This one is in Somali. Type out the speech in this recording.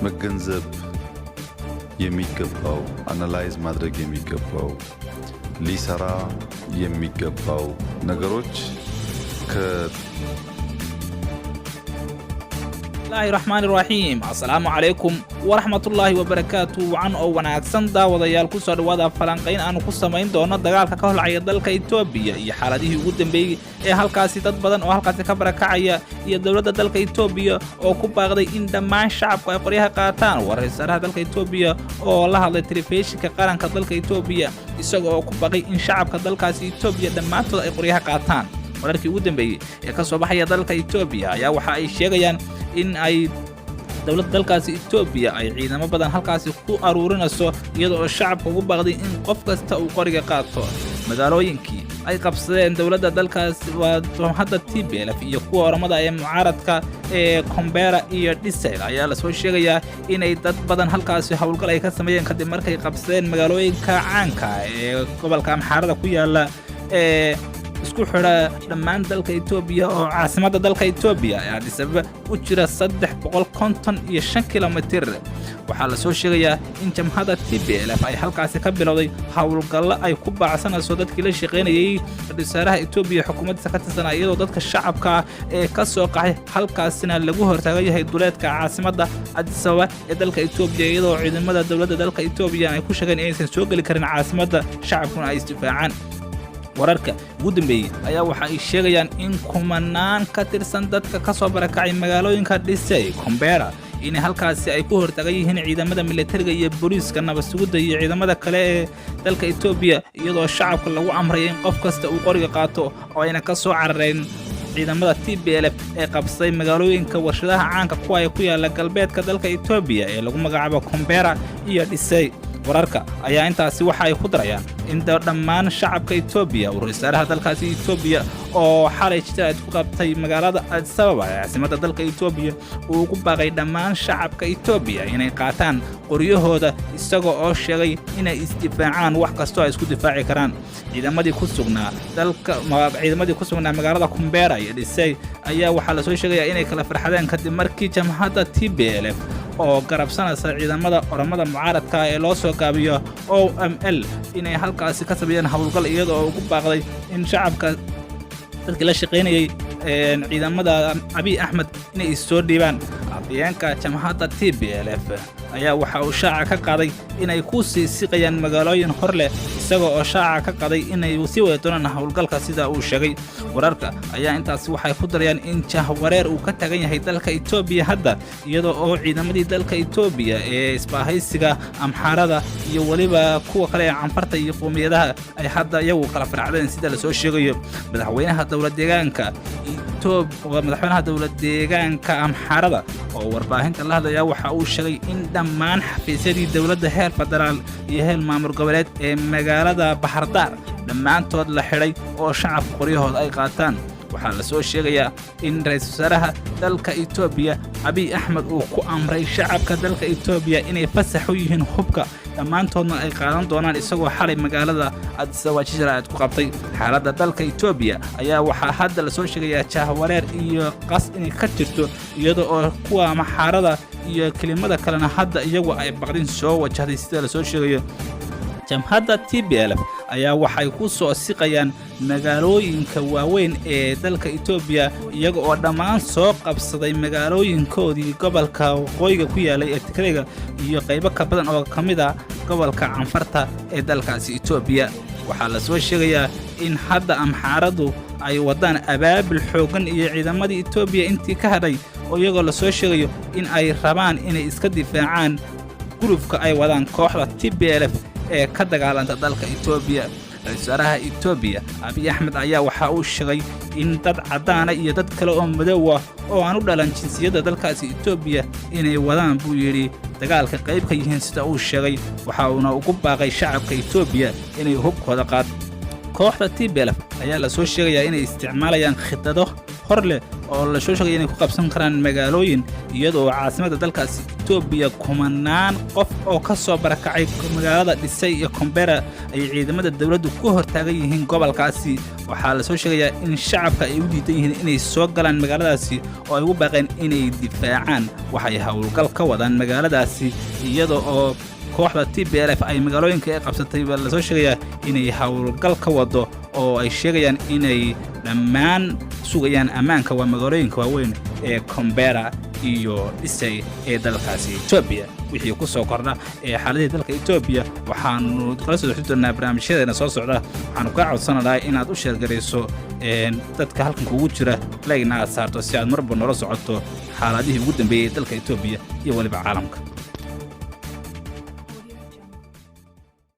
መገንዘብ የሚገባው አናላይዝ ማድረግ የሚገባው ሊሰራ የሚገባው ነገሮች الله الرحمن الرحيم السلام عليكم ورحمة الله وبركاته وعن أو وناكسن داوديال ku soo dhawaada falaqeyn aan ku sameyn doono dagaalka ka holcaya dalka Itoobiya iyo xaaladihii ugu dambeeyay ee halkaasi dad badan oo halkaasi ka barakacaya iyo dawladda dalka Itoobiya oo ku baaqday in dhammaan shacabku ay qoryaha qaataan waraysiga dalka Itoobiya oo la hadlay telefishinka qaranka dalka Itoobiya isagoo ku baaqay in shacabka dalkaasi Itoobiya dhammaantood ay qoryaha qaataan wararkii ugu dambeeyay ee ka soo baxaya dalka Itoobiya ayaa waxa ay sheegayaan in ay dawladda dalkaasi Itoobiya ay ciidamo badan halkaasi ku aruurinayso iyadoo shacabku ugu baaqday in qof kasta uu qoriga qaato magaalooyinkii ay qabsadeen dawladda dalkaasi waa hadda TPLF iyo kuwa oramada ee mucaaradka ee Kombera iyo Dhisay ayaa la soo sheegayaa inay dad badan halkaasi hawlgal ay ka sameeyeen kadib markay qabsadeen magaalooyinka caanka ee gobolka Amxaarada ku yaala ee isku xira dhammaan dalka Itoobiya oo caasimadda dalka Itoobiya ee Addis Ababa u jira 355 kilomitir waxaa la soo sheegayaa in jamhadda TPLF ay halkaasi ka bilowday hawlgallo ay ku baacsanayso dadkii la shaqeynayay wasaaraha Itoobiya xukuumadda ka tirsan iyadoo dadka shacabka ee ka soo qaxay halkaasina lagu hortaagan yahay duleedka caasimadda Addis Ababa ee dalka Itoobiya iyadoo ciidamada dawladda dalka Itoobiya ay ku sheegeen inaysan soo gali karin caasimadda shacabkuna ay istifaacaan wararka ugu dambeeyay ayaa waxa ay sheegayaan in kumanaan ka tirsan dadka ka soo barakacay magaalooyinka Dhisay Kombera in halkaasi ay ku hortaagan yihiin ciidamada militariga iyo booliiska nabad sugidda iyo ciidamada kale ee dalka Itoobiya iyadoo shacabka lagu amray in qof kasta uu qoriga qaato oo ayna ka soo carareen ciidamada TPLF ee qabsay magaalooyinka warshadaha caanka kuwa ay ku yaala galbeedka dalka Itoobiya ee lagu magacaabo Kombera iyo Dhisay wararka ayaa intaasi waxa ay ku darayaan in dhammaan shacabka Itoobiya wasaaraha dalkaasi Itoobiya oo xalay jitaad ku qabtay magaalada Addis Ababa ee caasimadda dalka Itoobiya uu ku baaqay dhammaan shacabka Itoobiya inay qaataan qoryahooda isagoo oo sheegay inay istifaacaan wax kasta oo ay isku difaaci karaan ciidamadii ku sugnaa magaalada Kombera iyo Dhisay ayaa waxa la soo sheegayaa inay kala farxadeen kadib markii jamhadda TPLF oo garabsanaysa ciidamada oramada mucaaradka ee loo soo gaabiyo OML inay halkaasi ka sameeyeen hawlgal iyadoo ugu baaqday in shacabka dadkii la shaqeynayay ciidamada Abiy Ahmed inay soo dhiibaan afyeenka jamhadda TPLF ayaa waxa uu shaaca ka qaaday inay ku sii siqayaan magaalooyin hor leh isagoo oo shaaca ka qaaday inay sii wada doonaan hawlgalka sida uu sheegay wararka ayaa intaas waxay ku darayaan in jahwareer uu ka tagan yahay dalka Itoobiya hadda iyadoo oo ciidamadii dalka Itoobiya ee isbaahaysiga Amxaarada iyo waliba kuwa kale ee canfarta iyo qoomiyadaha ay hadda iyagu kala faracdeen sida la soo sheegayo madaxweynaha dawladda deegaanka Amxaarada oo warbaahinta la hadlaya waxa uu sheegay in dhammaan xafiisyadii dawladda heer federaal iyo heer maamul goboleed ee magaalada Bahardar dhammaantood la xidhay oo shacabka qoryahooda ay qaataan waxaa la soo sheegayaa in ra'iisul wasaaraha dalka Itoobiya Abiy Ahmed uu ku amray shacabka dalka Itoobiya inay fasax u yihiin hubka dhammaantoodna ay qaadan doonaan isagoo xalay magaalada Addis Ababa jiraad ku qabtay xaaladda dalka Itoobiya ayaa waxaa hadda la soo sheegayaa jahwareer iyo qas inay ka jirto iyadoo oo kuwa Amxaarada iyo kelimada kalena hadda iyagu ay baqdin soo wajahday sida la soo sheegayo jamhadda TPLF ayaa waxay ku soo siqayaan magaalooyinka waaweyn ee dalka Itoobiya iyaga oo dhammaan soo qabsaday magaalooyinkoodii gobolka waqooyiga ku yaalay ee Tigreega iyo qaybo ka badan oo kamid ah gobolka Canfarta ee dalkaasi Itoobiya waxaa la soo sheegayaa in hadda Amxaaradu ay wadaan abaabul xoogan iyo ciidamadii Itoobiya intii ka hadhay oo iyagoo la soo sheegayo in ay rabaan inay iska difaacaan gurufka ay wadaan kooxda TPLF ee ka dagaalanta dalka Itoobiya wasaaraha Itoobiya Abiy Ahmed ayaa waxa uu sheegay in dad cadaana iyo dad kale oo madow ah oo aan u dhalan jinsiyadda dalkaasi Itoobiya inay wadaan buu yiri dagaalka qayb ka yihiin sida uu sheegay waxa uuna ugu baaqay shacabka Itoobiya inay hubkooda qaataan kooxda TPLF ayaa la soo sheegayaa inay isticmaalayaan khidado hor leh oo la soo sheegay inay ku qabsan karaan magaalooyin iyadoo caasimadda dalkaasi Itoobiya kumanaan qof oo ka soo barakacay magaalada dhisay iyo Kombera ay ciidamada dawladdu ku hortaagan yihiin gobolkaasi waxaa la soo sheegayaa in shacabka ay u diidan yihiin inay soo galaan magaaladaasi oo ay u baaqeen inay difaacaan waxay hawlgal ka wadaan magaaladaasi iyadoo kooxda TPLF ay magaalooyinka ay qabsatay baa la soo sheegayaa inay hawlgal ka wado oo ay sheegayaan inay dhammaan sugayaan ammaanka waa magaalooyinka waaweyn ee Kombera iyo dhisay ee dalkaasi Itoobiya wixii ku soo kordha ee xaaladda dalka Itoobiya waxaanu kala soo xidhnaa barnaamijyadeena soo socda waxaanu ka codsanaynaa inaad u sheergareyso dadka halkan kugu jira like aad saarto si aad marba nolol socoto xaaladihii ugu dambeeyay dalka Itoobiya iyo waliba caalamka